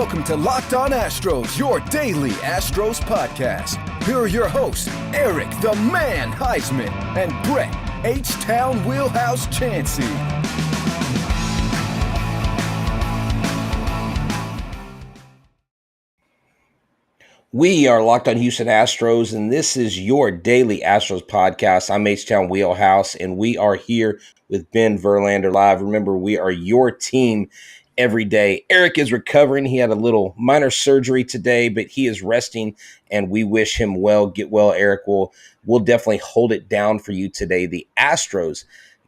Welcome to Locked On Astros, your daily Astros podcast. Here are your hosts, Eric the Man Huysman and Brett H-Town Wheelhouse Chancey. We are Locked On Houston Astros, and this is your daily Astros podcast. I'm H-Town Wheelhouse, and we are here with Ben Verlander live. Remember, we are your team every day. Eric is recovering. He had a little minor surgery today, but he is resting, and we wish him well. Get well, Eric. We'll definitely hold it down for you today. The Astros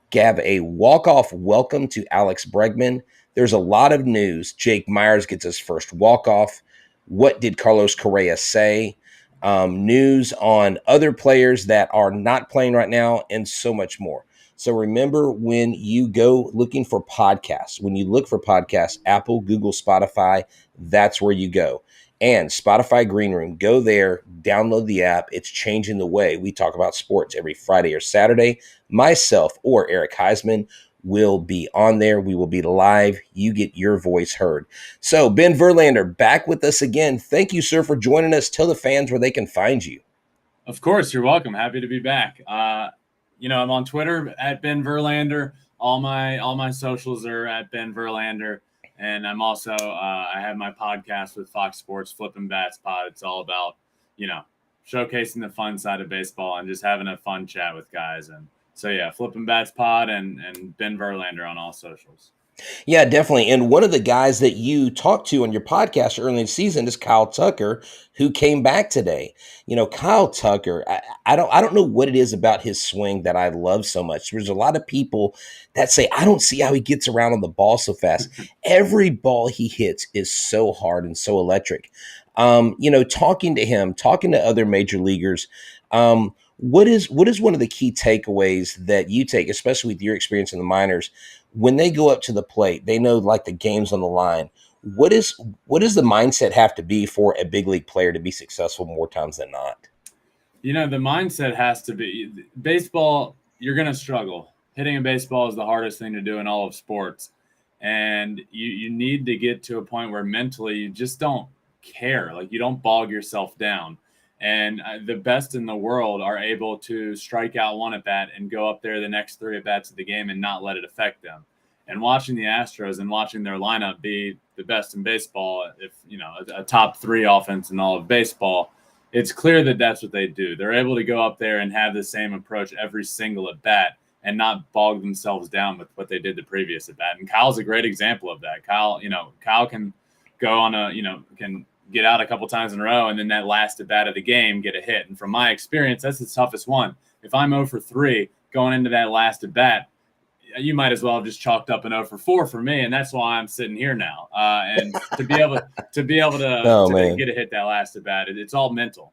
gave a walk-off welcome to Alex Bregman. There's a lot of news. Jake Meyers gets his first walk-off. What did Carlos Correa say? News on other players that are not playing right now, and so much more. So remember, when you go looking for podcasts, when you look for podcasts, Apple, Google, Spotify, that's where you go. And Spotify Green Room, go there, download the app. It's changing the way we talk about sports every Friday or Saturday. Myself or Eric Huysman will be on there. We will be live. You get your voice heard. So Ben Verlander back with us again. Thank you, sir, for joining us. Tell the fans where they can find you. Of course, you're welcome. Happy to be back. I'm on Twitter at Ben Verlander. All my socials are at Ben Verlander. And I'm also I have my podcast with Fox Sports, Flippin' Bats Pod. It's all about, showcasing the fun side of baseball and just having a fun chat with guys. And so, yeah, Flippin' Bats Pod and Ben Verlander on all socials. Yeah, definitely. And one of the guys that you talked to on your podcast early in the season is Kyle Tucker, who came back today. Kyle Tucker, I don't know what it is about his swing that I love so much. There's a lot of people that say, I don't see how he gets around on the ball so fast. Every ball he hits is so hard and so electric. Talking to him, talking to other major leaguers, what is one of the key takeaways that you take, especially with your experience in the minors, when they go up to the plate? They know like the game's on the line. What does the mindset have to be for a big league player to be successful more times than not? The mindset has to be baseball. You're going to struggle. Hitting a baseball is the hardest thing to do in all of sports. And you need to get to a point where mentally you just don't care. Like, you don't bog yourself down. And the best in the world are able to strike out one at bat and go up there the next three at bats of the game and not let it affect them. And watching the Astros and watching their lineup be the best in baseball, if a top three offense in all of baseball, it's clear that that's what they do. They're able to go up there and have the same approach every single at bat and not bog themselves down with what they did the previous at bat. And Kyle's a great example of that. Kyle can go on can get out a couple times in a row, and then that last at bat of the game, get a hit. And from my experience, that's the toughest one. If I'm 0 for 3 going into that last at bat, you might as well have just chalked up an 0 for 4 for me, and that's why I'm sitting here now. And to be able to get a hit that last at bat, it's all mental.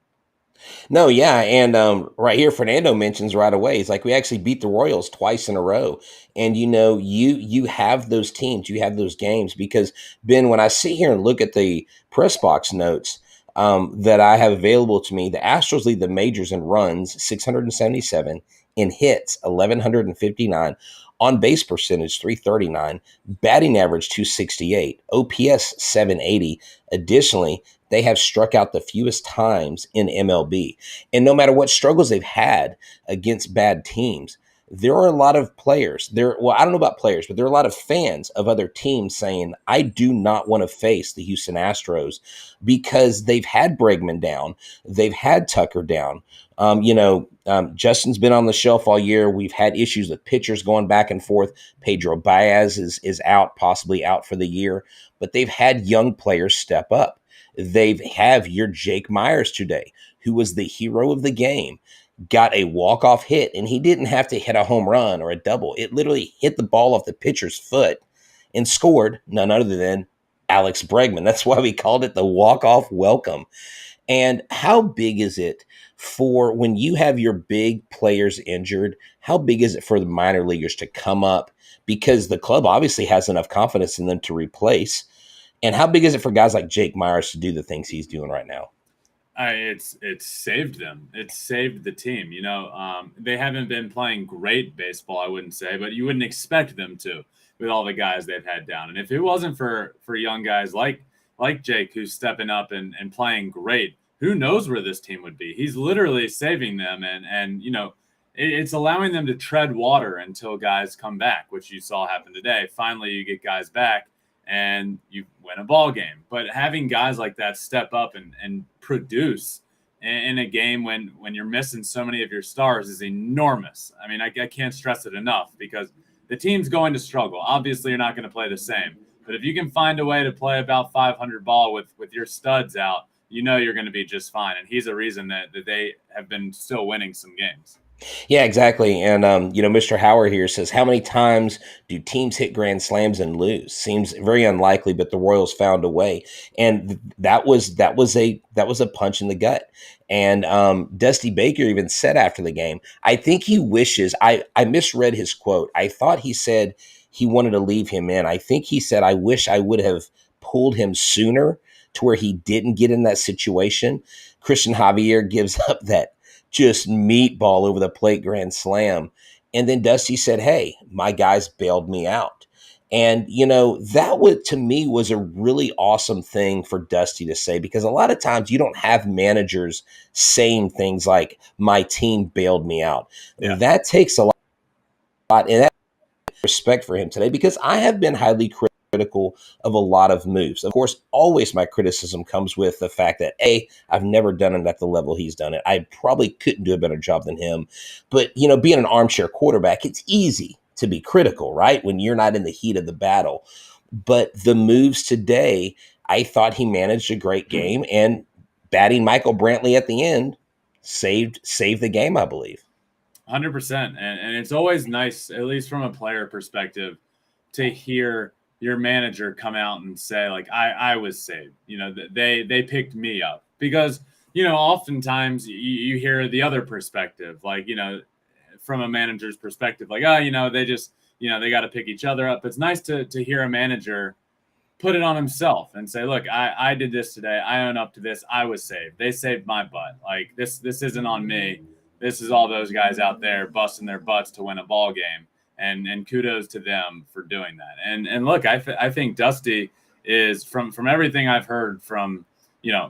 No, yeah, and right here, Fernando mentions right away. It's like we actually beat the Royals twice in a row, and you have those teams, you have those games, because Ben, when I sit here and look at the press box notes that I have available to me, the Astros lead the majors in runs 677, in hits 1159, on base percentage 339, batting average 268, OPS 780. Additionally, they have struck out the fewest times in MLB. And no matter what struggles they've had against bad teams, there are a lot of players there. Well, I don't know about players, but there are a lot of fans of other teams saying, I do not want to face the Houston Astros because they've had Bregman down. They've had Tucker down. Justin's been on the shelf all year. We've had issues with pitchers going back and forth. Pedro Baez is out, possibly out for the year, but they've had young players step up. They have your Jake Meyers today, who was the hero of the game, got a walk-off hit, and he didn't have to hit a home run or a double. It literally hit the ball off the pitcher's foot and scored none other than Alex Bregman. That's why we called it the walk-off welcome. And how big is it for when you have your big players injured? How big is it for the minor leaguers to come up? Because the club obviously has enough confidence in them to replace. And how big is it for guys like Jake Meyers to do the things he's doing right now? It's saved them. It's saved the team. They haven't been playing great baseball, I wouldn't say, but you wouldn't expect them to with all the guys they've had down. And if it wasn't for young guys like like Jake, who's stepping up and playing great, who knows where this team would be? He's literally saving them, and it's allowing them to tread water until guys come back, which you saw happen today. Finally, you get guys back and you win a ball game. But having guys like that step up and produce in a game when you're missing so many of your stars is enormous. I mean, I can't stress it enough, because the team's going to struggle. Obviously, you're not going to play the same. But if you can find a way to play about 500 ball with your studs out, you're going to be just fine. And he's a reason that they have been still winning some games. Yeah, exactly. And, Mr. Howard here says, how many times do teams hit grand slams and lose? Seems very unlikely, but the Royals found a way. And that was a punch in the gut. And Dusty Baker even said after the game, I think he wishes, I misread his quote. I thought he said he wanted to leave him in. I think he said, I wish I would have pulled him sooner to where he didn't get in that situation. Christian Javier gives up that just meatball over the plate grand slam. And then Dusty said, hey, my guys bailed me out. And, that would, to me, was a really awesome thing for Dusty to say, because a lot of times you don't have managers saying things like, my team bailed me out. Yeah. That takes a lot, and that respect for him today, because I have been highly critical of a lot of moves. Of course, always my criticism comes with the fact that I've never done it at the level he's done it. I probably couldn't do a better job than him. But, being an armchair quarterback, it's easy to be critical, right? When you're not in the heat of the battle. But the moves today, I thought he managed a great game, and batting Michael Brantley at the end saved the game, I believe. 100%. And it's always nice, at least from a player perspective, to hear your manager come out and say, like, I was saved, they picked me up, because, oftentimes you hear the other perspective, like, from a manager's perspective, like, they just, they got to pick each other up. It's nice to hear a manager put it on himself and say, look, I did this today. I own up to this. I was saved. They saved my butt. Like, this isn't on me. This is all those guys out there busting their butts to win a ball game. And kudos to them for doing that. And look, I think Dusty is, from everything I've heard from,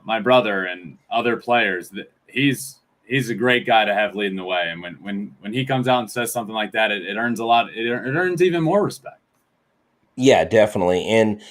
my brother and other players, that he's a great guy to have leading the way. And when he comes out and says something like that, it earns a lot. It earns even more respect. Yeah, definitely. And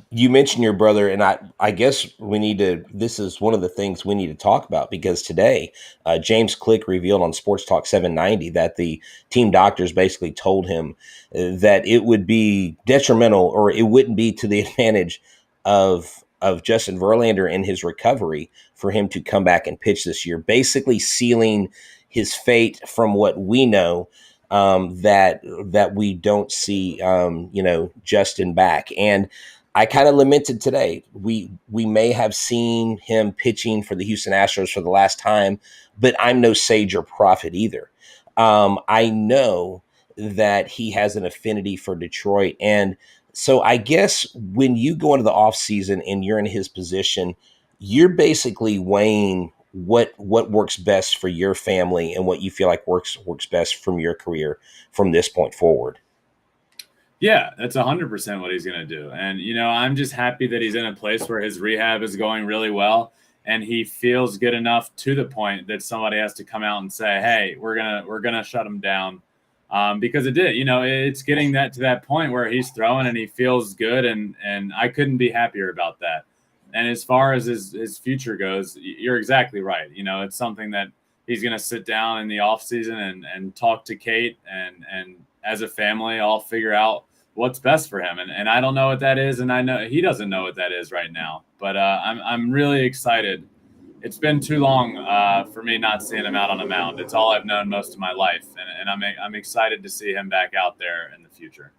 you mentioned your brother, and I guess this is one of the things we need to talk about, because today James Click revealed on Sports Talk 790 that the team doctors basically told him that it would be detrimental, or it wouldn't be to the advantage of Justin Verlander in his recovery for him to come back and pitch this year, basically sealing his fate from what we know. That we don't see, Justin back. And I kind of lamented today. We may have seen him pitching for the Houston Astros for the last time, but I'm no sage or prophet either. I know that he has an affinity for Detroit. And so I guess when you go into the offseason and you're in his position, you're basically weighing what works best for your family and what you feel like works best from your career from this point forward. Yeah, that's 100% what he's going to do. And, I'm just happy that he's in a place where his rehab is going really well, and he feels good enough to the point that somebody has to come out and say, hey, we're going to shut him down. Because it did, it's getting that to that point where he's throwing and he feels good. And I couldn't be happier about that. And as far as his future goes, you're exactly right. It's something that he's going to sit down in the off season and talk to Kate, and as a family, all figure out what's best for him. And I don't know what that is. And I know he doesn't know what that is right now, but I'm really excited. It's been too long for me not seeing him out on a mound. It's all I've known most of my life. And I'm excited to see him back out there in the future.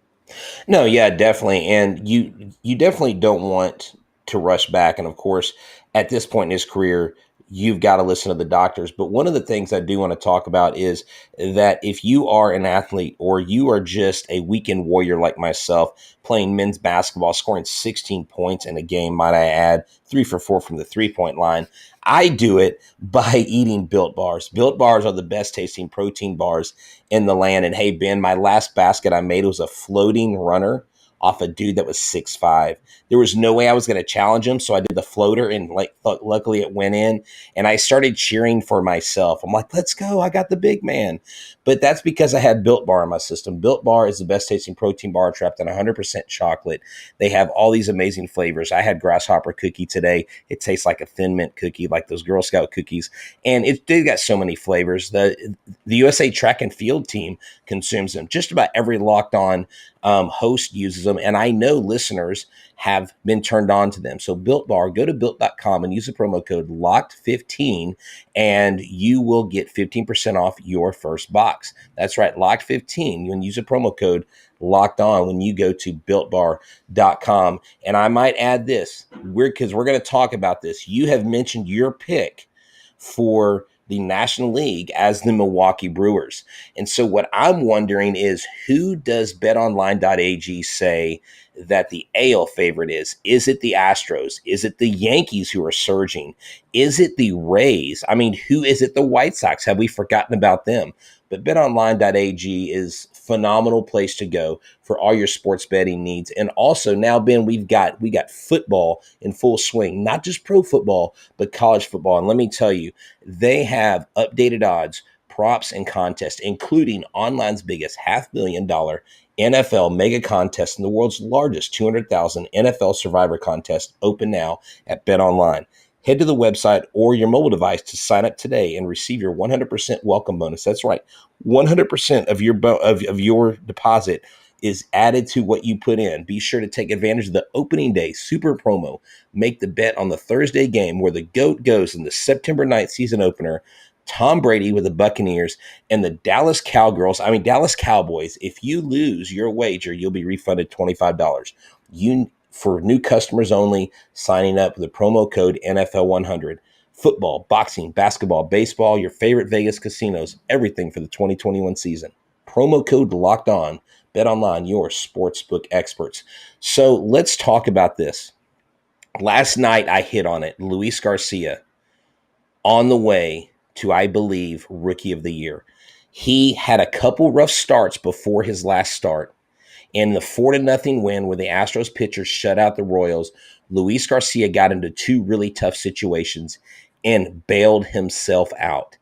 No, yeah, definitely. And you definitely don't want to rush back. And of course, at this point in his career, you've got to listen to the doctors. But one of the things I do want to talk about is that if you are an athlete, or you are just a weekend warrior like myself, playing men's basketball, scoring 16 points in a game, might I add, 3 for 4 from the 3-point line, I do it by eating Built Bars. Built Bars are the best tasting protein bars in the land. And hey, Ben, my last basket I made was a floating runner off a dude that was 6'5". There was no way I was going to challenge him, so I did the floater, and luckily it went in, and I started cheering for myself. I'm like, let's go, I got the big man. But that's because I had Built Bar in my system. Built Bar is the best tasting protein bar trapped in 100% chocolate. They have all these amazing flavors. I had grasshopper cookie today. It tastes like a Thin Mint cookie, like those Girl Scout cookies, and they've got so many flavors. The USA track and field team consumes them. Just about every Locked On host uses them, and I know listeners have been turned on to them. So Built Bar, go to built.com and use the promo code LOCKED15, and you will get 15% off your first box. That's right, LOCKED15. You can use the promo code Locked On when you go to builtbar.com. And I might add this, because we're going to talk about this. You have mentioned your pick for the National League as the Milwaukee Brewers. And so what I'm wondering is, who does betonline.ag say that the AL favorite is? Is it the Astros? Is it the Yankees who are surging? Is it the Rays? I mean, who is it? The White Sox? Have we forgotten about them? But betonline.ag is a phenomenal place to go for all your sports betting needs. And also now, Ben, we got football in full swing, not just pro football, but college football. And let me tell you, they have updated odds, props, and contests, including online's biggest $500,000 NFL mega contest and the world's largest 200,000 NFL Survivor contest, open now at BetOnline. Head to the website or your mobile device to sign up today and receive your 100% welcome bonus. That's right, 100% of your deposit is added to what you put in. Be sure to take advantage of the opening day super promo. Make the bet on the Thursday game where the GOAT goes in the September 9th season opener. Tom Brady with the Buccaneers and the Dallas Cowboys. If you lose your wager, you'll be refunded $25. For new customers only, signing up with the promo code NFL100. Football, boxing, basketball, baseball, your favorite Vegas casinos, everything for the 2021 season. Promo code Locked On. Bet Online, your sportsbook experts. So let's talk about this. Last night I hit on it. Luis Garcia on the way to, I believe, Rookie of the Year. He had a couple rough starts before his last start. In the 4-0 win where the Astros pitchers shut out the Royals, Luis Garcia got into two really tough situations and bailed himself out.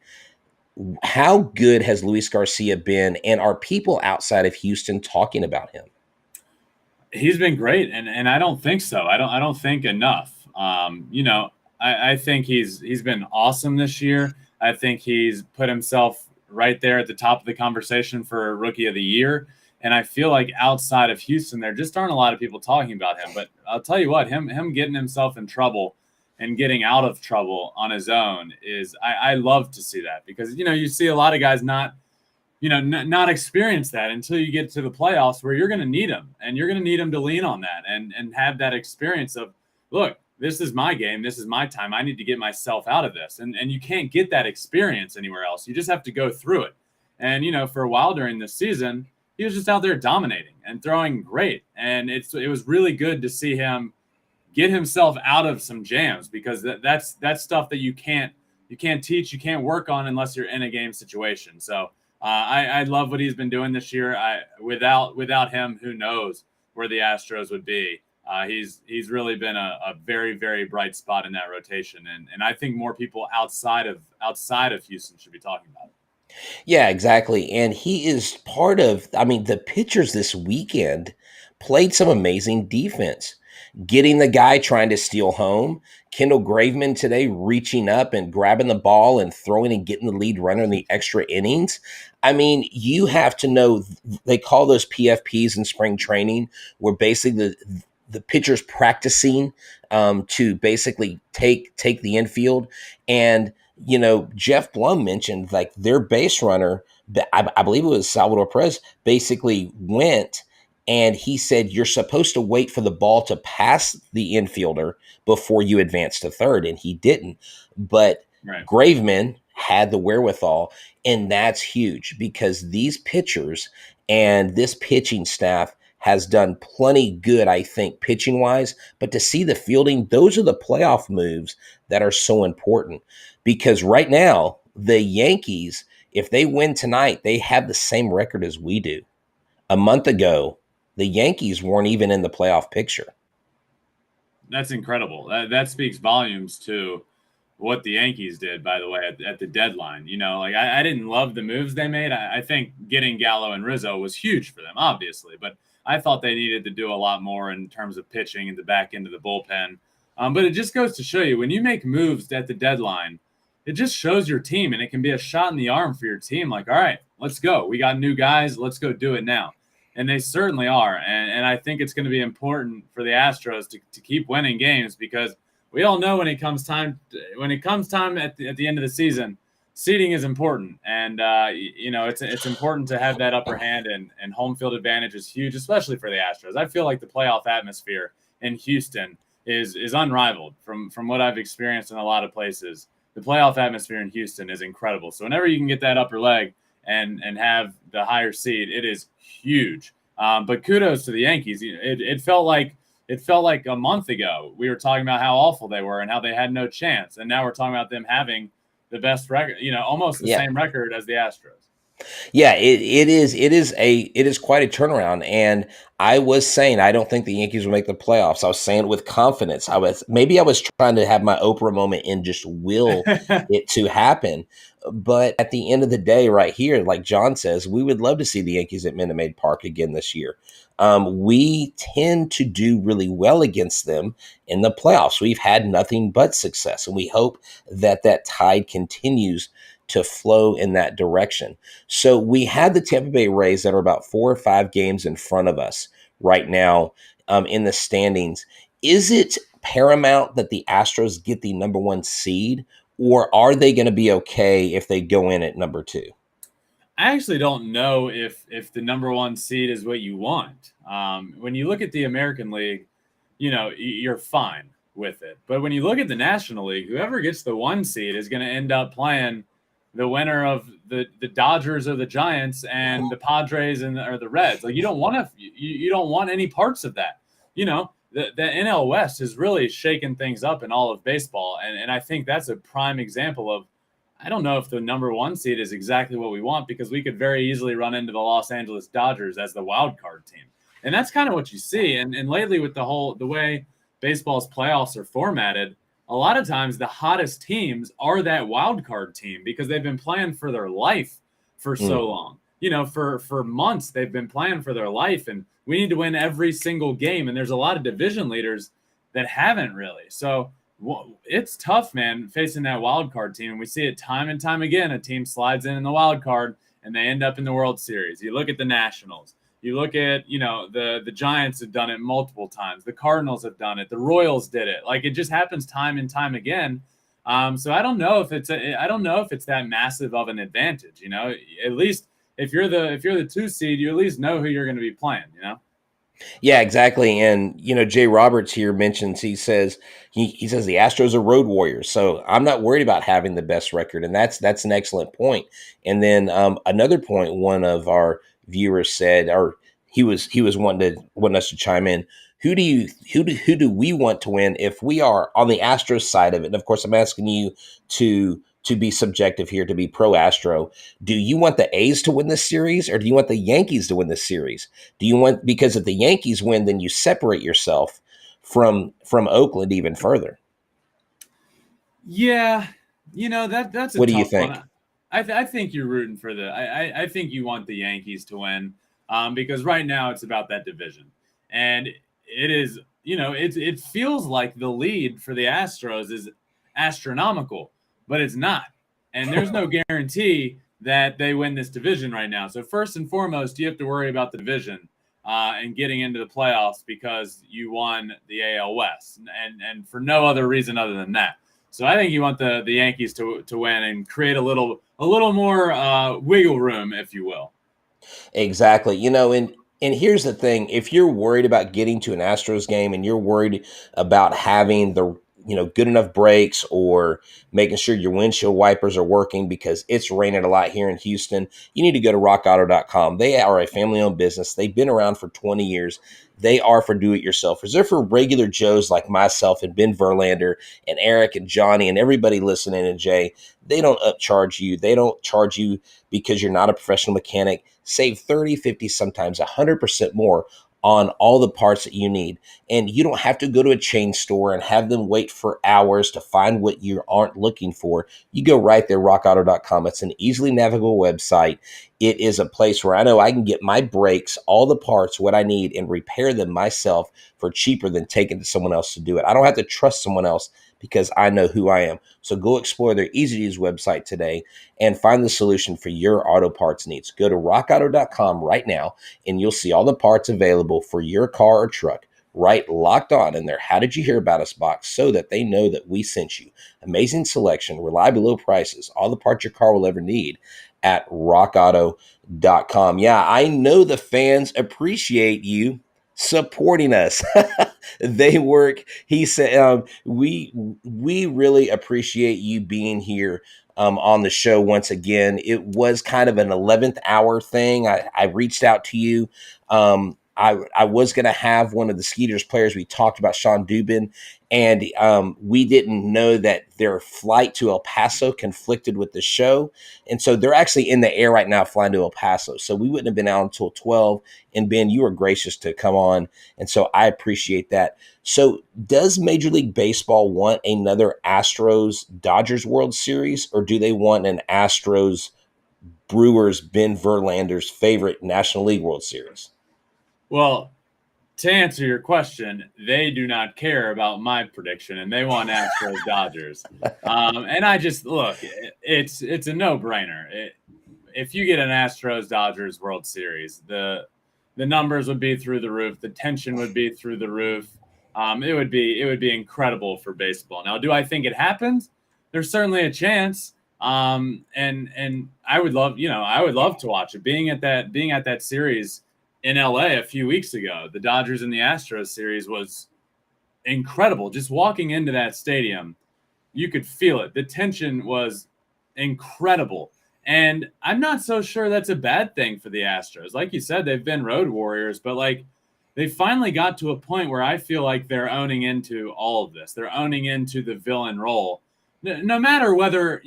How good has Luis Garcia been, and are people outside of Houston talking about him? He's been great, and I don't think so. I don't think enough. I think he's been awesome this year. I think he's put himself right there at the top of the conversation for Rookie of the Year. And I feel like outside of Houston, there just aren't a lot of people talking about him. But I'll tell you what, him getting himself in trouble and getting out of trouble on his own is, I love to see that, because, you see a lot of guys not experience that until you get to the playoffs, where you're going to need them, and you're going to need them to lean on that and have that experience of, look, this is my game. This is my time. I need to get myself out of this. And you can't get that experience anywhere else. You just have to go through it. And, for a while during this season, he was just out there dominating and throwing great. And it was really good to see him get himself out of some jams, because that's stuff that you can't teach, you can't work on unless you're in a game situation. So I love what he's been doing this year. Without him, who knows where the Astros would be. He's really been a very, very bright spot in that rotation. And I think more people outside of Houston should be talking about it. Yeah, exactly. And he is part of, the pitchers this weekend played some amazing defense, getting the guy trying to steal home. Kendall Graveman today reaching up and grabbing the ball and throwing and getting the lead runner in the extra innings. You have to know, they call those PFPs in spring training, where basically the pitcher's practicing to basically take the infield. And Jeff Blum mentioned, like, their base runner, I believe it was Salvador Perez, basically went, and he said, you're supposed to wait for the ball to pass the infielder before you advance to third, and he didn't. But right. Graveman had the wherewithal, and that's huge, because these pitchers and this pitching staff has done plenty good, I think, pitching-wise. But to see the fielding, those are the playoff moves that are so important. Because right now, the Yankees, if they win tonight, they have the same record as we do. A month ago, the Yankees weren't even in the playoff picture. That's incredible. That speaks volumes to what the Yankees did, by the way, at the deadline. Like I didn't love the moves they made. I think getting Gallo and Rizzo was huge for them, obviously, but I thought they needed to do a lot more in terms of pitching in the back end of the bullpen. But it just goes to show you, when you make moves at the deadline, it just shows your team, and it can be a shot in the arm for your team. Like, all right, let's go. We got new guys. Let's go do it now. And they certainly are. And I think it's going to be important for the Astros to keep winning games, because we all know when it comes time at the end of the season, seeding is important. And, it's important to have that upper hand, and home field advantage is huge, especially for the Astros. I feel like the playoff atmosphere in Houston is unrivaled from what I've experienced in a lot of places. The playoff atmosphere in Houston is incredible. So whenever you can get that upper leg and have the higher seed, it is huge. But kudos to the Yankees. It felt like a month ago we were talking about how awful they were and how they had no chance, and now we're talking about them having the best record, almost the same record as the Astros. Yeah, it is quite a turnaround. And I was saying I don't think the Yankees will make the playoffs. I was saying it with confidence. I was trying to have my Oprah moment and just will it to happen. But at the end of the day, right here, like John says, we would love to see the Yankees at Minute Maid Park again this year. We tend to do really well against them in the playoffs. We've had nothing but success, and we hope that tide continues to flow in that direction. So we had the Tampa Bay Rays that are about 4 or 5 games in front of us right now in the standings. Is it paramount that the Astros get the number 1 seed, or are they going to be okay if they go in at number 2? I actually don't know if the number 1 seed is what you want. When you look at the American League, you're fine with it. But when you look at the National League, whoever gets the 1 seed is going to end up playing the winner of the Dodgers or the Giants and the Padres or the Reds. Like, you don't want any parts of that. The NL West has really shaken things up in all of baseball. And I think that's a prime example of, I don't know if the number 1 seed is exactly what we want, because we could very easily run into the Los Angeles Dodgers as the wild card team. And that's kind of what you see. And lately, with the way baseball's playoffs are formatted, a lot of times the hottest teams are that wild card team, because they've been playing for their life for so long. For months they've been playing for their life, and we need to win every single game. And there's a lot of division leaders that haven't really. So it's tough, man, facing that wild card team. And we see it time and time again. A team slides in the wild card and they end up in the World Series. You look at the Nationals. You look at, the Giants have done it multiple times. The Cardinals have done it. The Royals did it. Like, it just happens time and time again. So I don't know if it's that massive of an advantage. At least if you're the 2 seed, you at least know who you're going to be playing. Yeah, exactly. And, Jay Roberts here mentions, he says the Astros are road warriors. So I'm not worried about having the best record. And that's an excellent point. And then another point, one of our viewers said, or he was wanting us to chime in. Who do we want to win if we are on the Astros side of it? And of course, I'm asking you to be subjective here, to be pro Astro. Do you want the A's to win this series, or do you want the Yankees to win this series? Because if the Yankees win, then you separate yourself from Oakland even further. Yeah, that's a what do you tough think? One. I think you're rooting for I think you want the Yankees to win, because right now it's about that division, and it is, it feels like the lead for the Astros is astronomical, but it's not, and there's no guarantee that they win this division right now. So first and foremost, you have to worry about the division and getting into the playoffs, because you won the AL West, and for no other reason other than that. So I think you want the Yankees to win and create a little more wiggle room, if you will. Exactly. And here's the thing. If you're worried about getting to an Astros game, and you're worried about having the good enough brakes, or making sure your windshield wipers are working because it's raining a lot here in Houston, you need to go to rockauto.com. They are a family-owned business. They've been around for 20 years. They are for do-it-yourselfers. They're for regular Joes like myself and Ben Verlander and Eric and Johnny and everybody listening, and Jay. They don't upcharge you. They don't charge you because you're not a professional mechanic. Save 30, 50, sometimes 100% more on all the parts that you need. And you don't have to go to a chain store and have them wait for hours to find what you aren't looking for. You go right there, rockauto.com. It's an easily navigable website. It is a place where I know I can get my brakes, all the parts, what I need, and repair them myself for cheaper than taking to someone else to do it. I don't have to trust someone else because I know who I am. So go explore their easy-to-use website today and find the solution for your auto parts needs. Go to rockauto.com right now, and you'll see all the parts available for your car or truck. Write Locked On in their How Did You Hear About Us box so that they know that we sent you. Amazing selection, reliable low prices, all the parts your car will ever need at rockauto.com. Yeah, I know the fans appreciate you supporting us. They work. He said, we really appreciate you being here on the show once again. It was kind of an 11th hour thing. I reached out to you. I was going to have one of the Skeeters players. We talked about Sean Dubin, and we didn't know that their flight to El Paso conflicted with the show. And so they're actually in the air right now flying to El Paso. So we wouldn't have been out until 12. And Ben, you were gracious to come on. And so I appreciate that. So does Major League Baseball want another Astros-Dodgers World Series, or do they want an Astros-Brewers, Ben Verlander's favorite National League World Series? Well, to answer your question, they do not care about my prediction, and they want Astros Dodgers. And I just look, it's a no-brainer. If you get an Astros Dodgers World Series, the numbers would be through the roof, the tension would be through the roof. It would be incredible for baseball. Now, do I think it happens? There's certainly a chance. And I would love to watch it. Being at that series in LA a few weeks ago, the Dodgers and the Astros series was incredible. Just walking into that stadium, you could feel it. The tension was incredible. And I'm not so sure that's a bad thing for the Astros. Like you said, they've been road warriors, but like they finally got to a point where I feel like they're owning into all of this. They're owning into the villain role. No matter whether,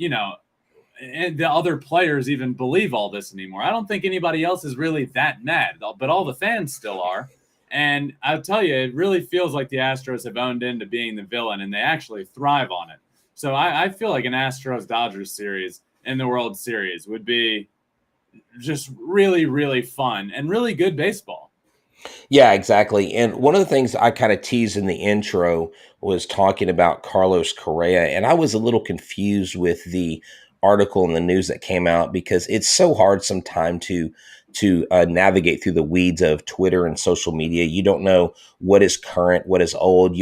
and the other players even believe all this anymore. I don't think anybody else is really that mad, but all the fans still are. And I'll tell you, it really feels like the Astros have owned into being the villain, and they actually thrive on it. So I feel like an Astros-Dodgers series in the World Series would be just really, really fun and really good baseball. Yeah, exactly. And one of the things I kind of teased in the intro was talking about Carlos Correa, and I was a little confused with the article and the news that came out because it's so hard sometimes to navigate through the weeds of Twitter and social media. You don't know what is current, what is old.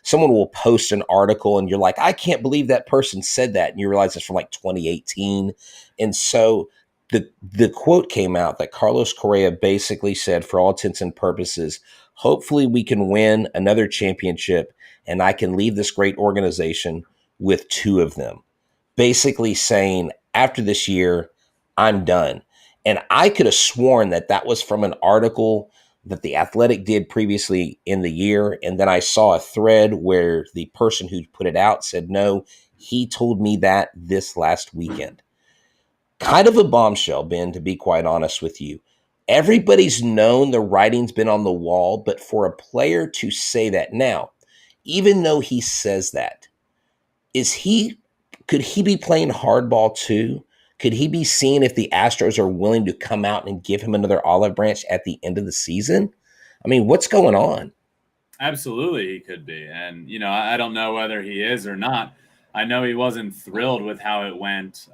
Someone will post an article and you're like, I can't believe that person said that. And you realize it's from like 2018. And so the quote came out that Carlos Correa basically said, for all intents and purposes, hopefully we can win another championship and I can leave this great organization with two of them. Basically saying, after this year, I'm done. And I could have sworn that was from an article that The Athletic did previously in the year. And then I saw a thread where the person who put it out said, no, he told me that this last weekend. Kind of a bombshell, Ben, to be quite honest with you. Everybody's known the writing's been on the wall, but for a player to say that now, even though he says that, could he be playing hardball too? Could he be seeing if the Astros are willing to come out and give him another olive branch at the end of the season? I mean, what's going on? Absolutely, he could be. And, I don't know whether he is or not. I know he wasn't thrilled with how it went.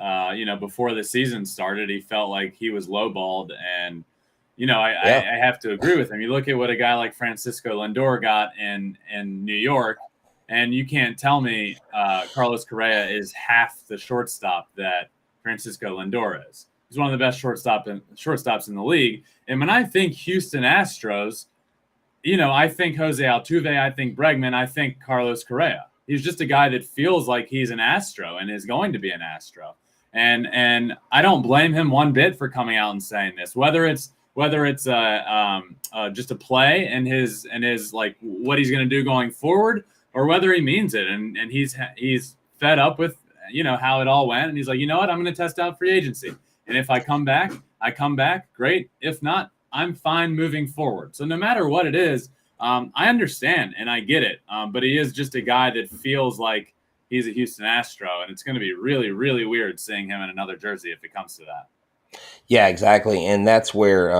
Before the season started, he felt like he was lowballed. And, I have to agree with him. You look at what a guy like Francisco Lindor got in New York, and you can't tell me Carlos Correa is half the shortstop that Francisco Lindor is. He's one of the best shortstops in the league. And when I think Houston Astros, I think Jose Altuve, I think Bregman, I think Carlos Correa. He's just a guy that feels like he's an Astro and is going to be an Astro. And I don't blame him one bit for coming out and saying this, whether it's just a play and his like what he's going to do going forward, or whether he means it and he's fed up with how it all went, and he's like, you know what, I'm going to test out free agency, and if I come back, great. If not, I'm fine moving forward. So no matter what it is, I understand and I get it. But he is just a guy that feels like he's a Houston Astro, and it's going to be really, really weird seeing him in another jersey if it comes to that. Yeah, exactly. And that's where,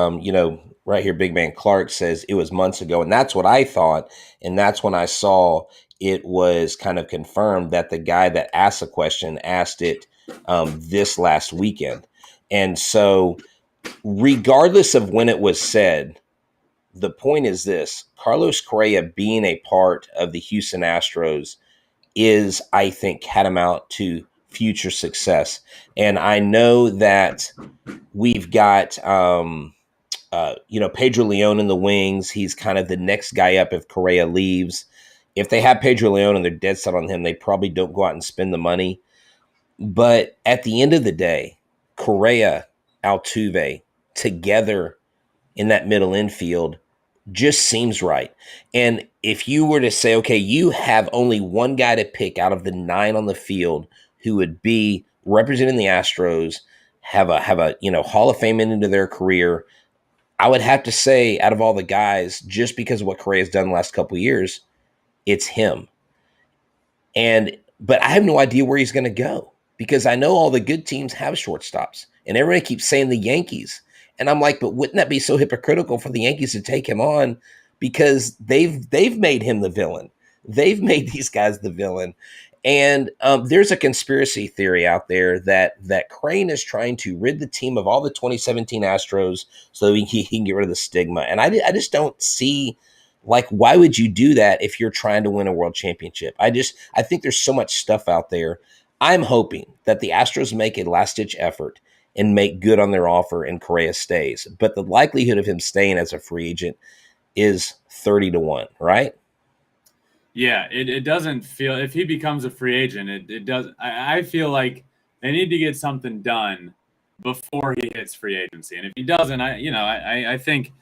right here, Big Man Clark says it was months ago. And that's what I thought. And that's when I saw it was kind of confirmed that the guy that asked the question asked it this last weekend. And so, regardless of when it was said, the point is this: Carlos Correa being a part of the Houston Astros is, I think, catamount to future success. And I know that we've got, Pedro Leon in the wings. He's kind of the next guy up if Correa leaves. If they have Pedro Leon and they're dead set on him, they probably don't go out and spend the money. But at the end of the day, Correa, Altuve together in that middle infield just seems right. And if you were to say, okay, you have only one guy to pick out of the 9 on the field who would be representing the Astros, have a Hall of Fame into their career, I would have to say, out of all the guys, just because of what Correa's done the last couple of years, it's him. But I have no idea where he's going to go, because I know all the good teams have shortstops, and everybody keeps saying the Yankees. And I'm like, but wouldn't that be so hypocritical for the Yankees to take him on, because they've made him the villain. They've made these guys the villain. And there's a conspiracy theory out there that Crane is trying to rid the team of all the 2017 Astros so he can get rid of the stigma. And I just don't see, like, why would you do that if you're trying to win a world championship? I think there's so much stuff out there. I'm hoping that the Astros make a last-ditch effort and make good on their offer and Correa stays. But the likelihood of him staying as a free agent is 30-1, right? Yeah, it doesn't feel, if he becomes a free agent, it does. I feel like they need to get something done before he hits free agency. And if he doesn't, I think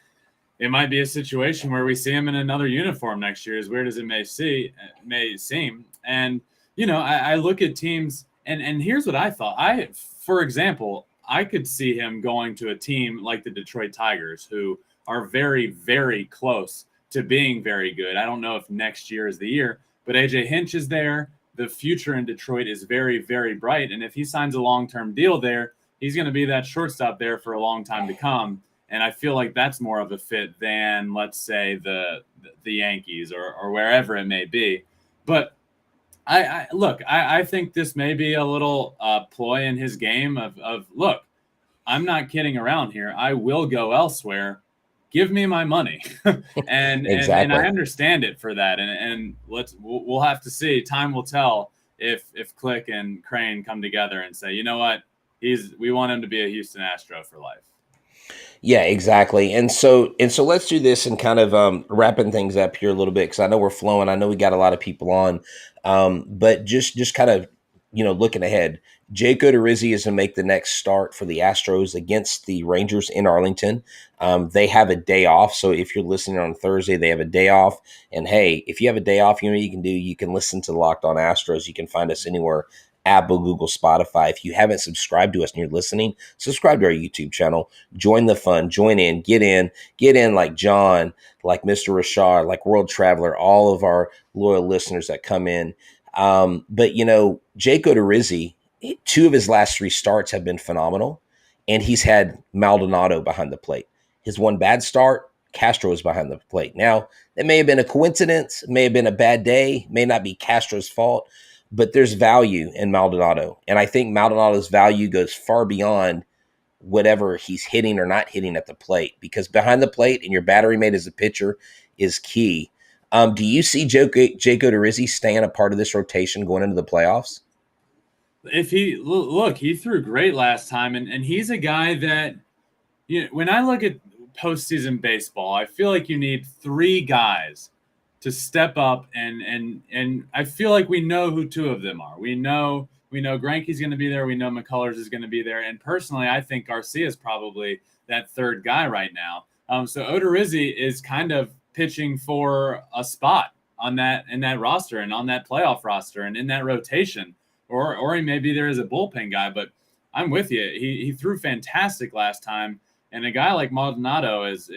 it might be a situation where we see him in another uniform next year, as weird as it may seem. And, I look at teams, and here's what I thought. For example, I could see him going to a team like the Detroit Tigers, who are very, very close to being very good. I don't know if next year is the year, but AJ Hinch is there. The future in Detroit is very, very bright. And if he signs a long-term deal there, he's going to be that shortstop there for a long time to come. And I feel like that's more of a fit than, let's say, the Yankees or wherever it may be. But I think this may be a little ploy in his game of, look, I'm not kidding around here. I will go elsewhere. Give me my money. and Exactly. and I understand it for that. And we'll have to see. Time will tell if Click and Crane come together and say, you know what, we want him to be a Houston Astro for life. Yeah, exactly. And so let's do this and kind of wrapping things up here a little bit, because I know we're flowing. I know we got a lot of people on, but just kind of looking ahead. Jake Odorizzi is to make the next start for the Astros against the Rangers in Arlington. They have a day off, so if you're listening on Thursday, they have a day off. And hey, if you have a day off, you can do. You can listen to Locked On Astros. You can find us anywhere. Apple, Google, Spotify. If you haven't subscribed to us and you're listening, subscribe to our YouTube channel. Join the fun. Join in. Get in like John, like Mr. Rashard, like World Traveler, all of our loyal listeners that come in. But Jake Odorizzi, 2 of his last 3 starts have been phenomenal, and he's had Maldonado behind the plate. His one bad start, Castro is behind the plate. Now, it may have been a coincidence, may have been a bad day, may not be Castro's fault, but there's value in Maldonado. And I think Maldonado's value goes far beyond whatever he's hitting or not hitting at the plate, because behind the plate and your battery mate as a pitcher is key. Do you see Jake Odorizzi staying a part of this rotation going into the playoffs? If he threw great last time, and he's a guy that, when I look at postseason baseball, I feel like you need 3 guys to step up, and I feel like we know who 2 of them are. We know Greinke's going to be there. We know McCullers is going to be there. And personally, I think Garcia is probably that 3rd guy right now. So Odorizzi is kind of pitching for a spot in that roster and on that playoff roster and in that rotation, or he may be there as a bullpen guy. But I'm with you. He threw fantastic last time. And a guy like Maldonado is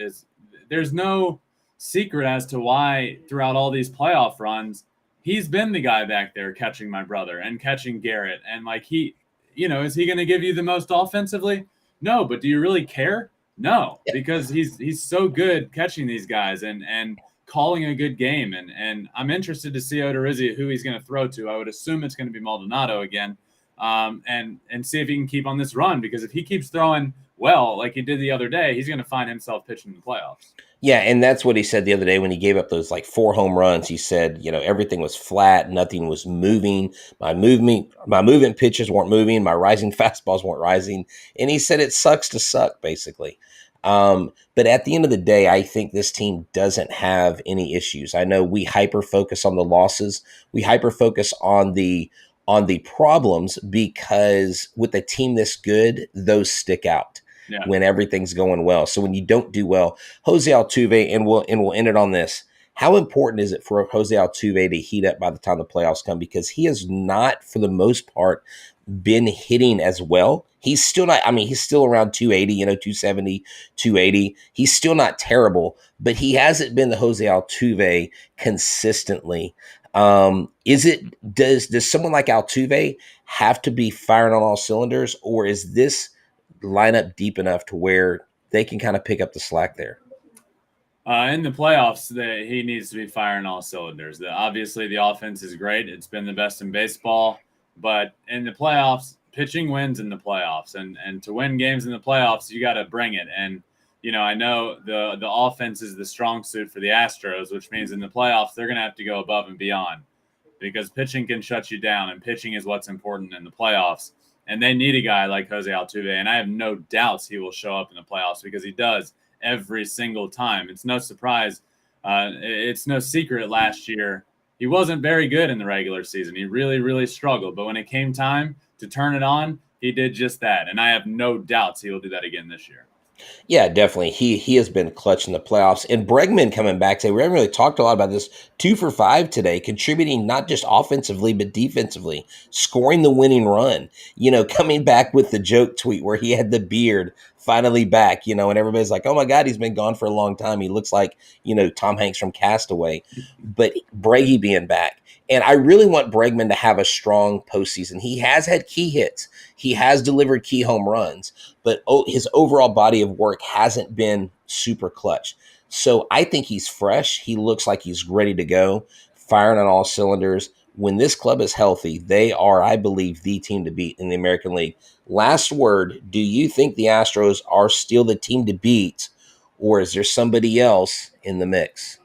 there's no secret as to why throughout all these playoff runs, he's been the guy back there catching my brother and catching Garrett. And like is he going to give you the most offensively? No, but do you really care? No, because he's so good catching these guys and calling a good game. And I'm interested to see Odorizzi, who he's going to throw to. I would assume it's going to be Maldonado again, and see if he can keep on this run, because if he keeps throwing well like he did the other day, he's going to find himself pitching in the playoffs. Yeah, and that's what he said the other day when he gave up those like 4 home runs. He said, everything was flat, nothing was moving. My moving pitches weren't moving, my rising fastballs weren't rising, and he said it sucks to suck, basically. But at the end of the day, I think this team doesn't have any issues. I know we hyper focus on the losses, we hyper focus on the problems, because with a team this good, those stick out. Yeah. When everything's going well. So when you don't do well, Jose Altuve, and we'll end it on this. How important is it for Jose Altuve to heat up by the time the playoffs come? Because he has not, for the most part, been hitting as well. He's still not, he's still around 280, 270, 280. He's still not terrible, but he hasn't been the Jose Altuve consistently. Does someone like Altuve have to be firing on all cylinders, or is this lineup deep enough to where they can kind of pick up the slack there? In the playoffs, he needs to be firing all cylinders. Obviously, the offense is great. It's been the best in baseball. But in the playoffs, pitching wins in the playoffs. And to win games in the playoffs, you got to bring it. And, I know the offense is the strong suit for the Astros, which means in the playoffs, they're going to have to go above and beyond, because pitching can shut you down, and pitching is what's important in the playoffs. And they need a guy like Jose Altuve, and I have no doubts he will show up in the playoffs, because he does every single time. It's no surprise. It's no secret last year he wasn't very good in the regular season. He really, really struggled. But when it came time to turn it on, he did just that. And I have no doubts he will do that again this year. Yeah, definitely. He has been clutch in the playoffs. And Bregman coming back today, we haven't really talked a lot about this, 2 for 5 today, contributing not just offensively, but defensively, scoring the winning run, coming back with the joke tweet where he had the beard finally back, and everybody's like, oh my God, he's been gone for a long time. He looks like, Tom Hanks from Castaway, but Breggy being back. And I really want Bregman to have a strong postseason. He has had key hits. He has delivered key home runs, but his overall body of work hasn't been super clutch. So I think he's fresh. He looks like he's ready to go, firing on all cylinders. When this club is healthy, they are, I believe, the team to beat in the American League. Last word, do you think the Astros are still the team to beat, or is there somebody else in the mix?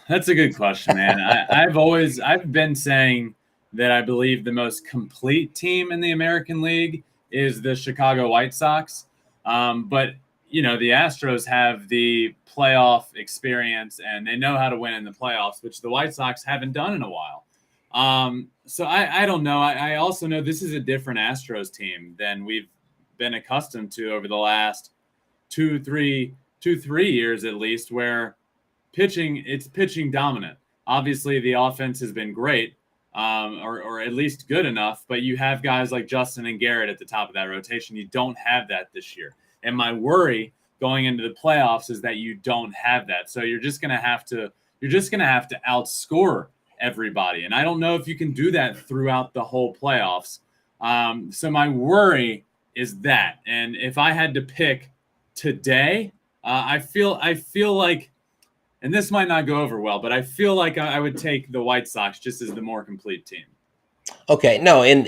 That's a good question, man. I've been saying that I believe the most complete team in the American League is the Chicago White Sox. But, the Astros have the playoff experience, and they know how to win in the playoffs, which the White Sox haven't done in a while. So I don't know. I also know this is a different Astros team than we've been accustomed to over the last two, 3 years at least, where it's pitching dominant. Obviously, the offense has been great, or at least good enough, but you have guys like Justin and Garrett at the top of that rotation. You don't have that this year. And my worry going into the playoffs is that you don't have that. So you're just going to have to outscore everybody. And I don't know if you can do that throughout the whole playoffs. So my worry is that. And if I had to pick today, I feel like, and this might not go over well, but I feel like I would take the White Sox just as the more complete team. Okay, no, and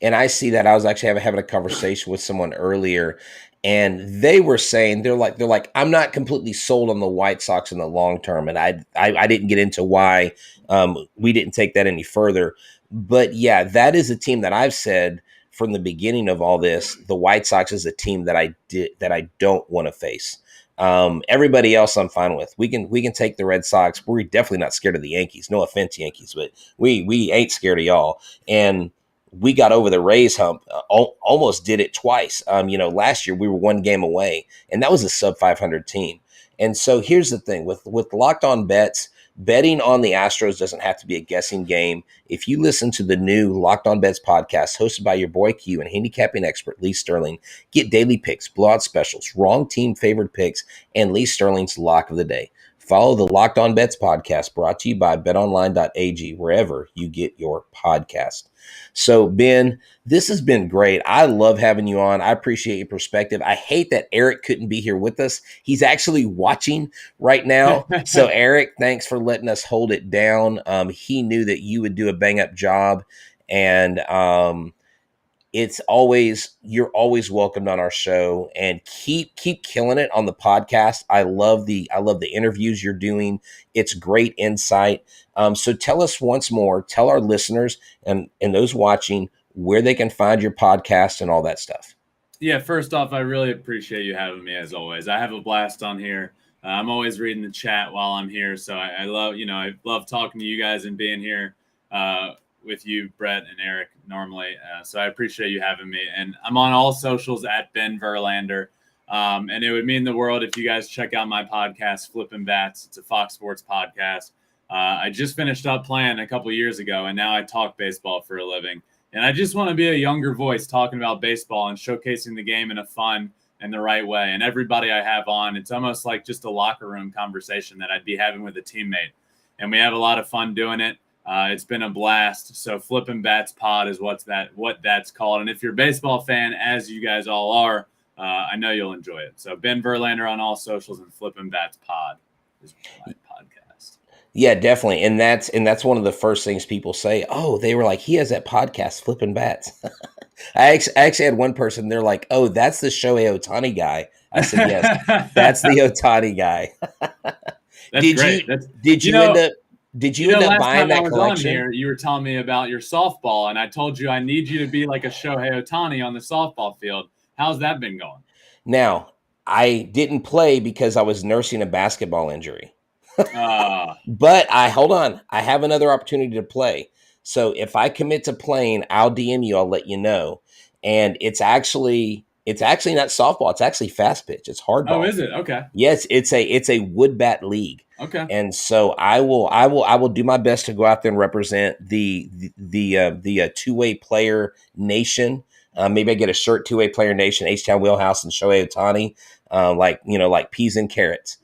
and I see that. I was actually having a conversation with someone earlier, and they were saying they're like I'm not completely sold on the White Sox in the long term, and I didn't get into why we didn't take that any further, but yeah, that is a team that I've said from the beginning of all this. The White Sox is a team that I don't want to face. Everybody else I'm fine with. We can take the Red Sox. We're definitely not scared of the Yankees. No offense, Yankees, but we ain't scared of y'all. And we got over the Rays hump. Almost did it twice. Last year we were 1 game away, and that was a sub 500 team. And so here's the thing with Locked On Bets. Betting on the Astros doesn't have to be a guessing game. If you listen to the new Locked On Bets podcast hosted by your boy Q and handicapping expert Lee Sterling, get daily picks, blowout specials, wrong team favored picks, and Lee Sterling's lock of the day. Follow the Locked On Bets podcast brought to you by betonline.ag, wherever you get your podcast. So, Ben, this has been great. I love having you on. I appreciate your perspective. I hate that Eric couldn't be here with us. He's actually watching right now. So, Eric, thanks for letting us hold it down. He knew that you would do a bang-up job, and you're always welcomed on our show, and keep killing it on the podcast. I love the interviews you're doing. It's great insight. So tell us once more, tell our listeners and those watching where they can find your podcast and all that stuff. Yeah, first off, I really appreciate you having me as always. I have a blast on here. I'm always reading the chat while I'm here. So I love talking to you guys and being here with you, Brett and Eric, normally. So I appreciate you having me. And I'm on all socials at Ben Verlander. And it would mean the world if you guys check out my podcast, Flippin' Bats. It's a Fox Sports podcast. I just finished up playing a couple years ago, and now I talk baseball for a living. And I just want to be a younger voice talking about baseball and showcasing the game in a fun and the right way. And everybody I have on, it's almost like just a locker room conversation that I'd be having with a teammate. And we have a lot of fun doing it. It's been a blast. So Flippin' Bats Pod is what that's called. And if you're a baseball fan, as you guys all are, I know you'll enjoy it. So Ben Verlander on all socials and Flippin' Bats Pod is my podcast. Yeah, definitely. And that's one of the first things people say. Oh, they were like, he has that podcast, Flippin' Bats. I actually had one person, they're like, oh, that's the Shohei Ohtani guy. I said, yes, that's the Ohtani guy. That's great. Did you end up buying that collection? Here, you were telling me about your softball, and I told you I need you to be like a Shohei Ohtani on the softball field. How's that been going? Now, I didn't play because I was nursing a basketball injury. But hold on. I have another opportunity to play. So if I commit to playing, I'll DM you. I'll let you know. And it's actually not softball. It's actually fast pitch. It's hardball. Oh, is it? Okay. Yes, it's a wood bat league. Okay. And so I will do my best to go out there and represent the two-way player nation. Maybe I get a shirt, two-way player nation, H-Town Wheelhouse, and Shohei Ohtani, like peas and carrots.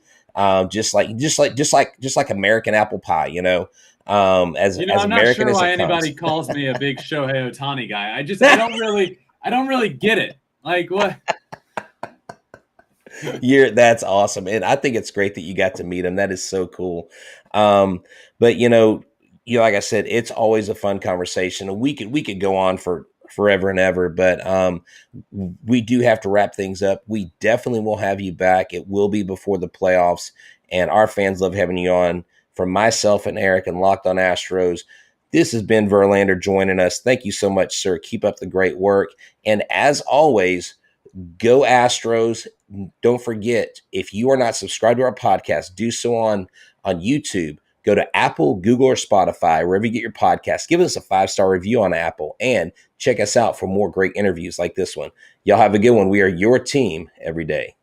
Just like American apple pie, I'm American not sure as why it anybody comes. calls me a big Shohei Ohtani guy. I don't really get it. Like what? That's awesome, and I think it's great that you got to meet him. That is so cool. But like I said, it's always a fun conversation. We could go on for forever and ever, but we do have to wrap things up. We definitely will have you back. It will be before the playoffs, and our fans love having you on. From myself and Eric and Locked On Astros, this has been Verlander joining us. Thank you so much, sir. Keep up the great work. And as always, go Astros. Don't forget, if you are not subscribed to our podcast, do so on YouTube. Go to Apple, Google, or Spotify, wherever you get your podcast. Give us a 5-star review on Apple and check us out for more great interviews like this one. Y'all have a good one. We are your team every day.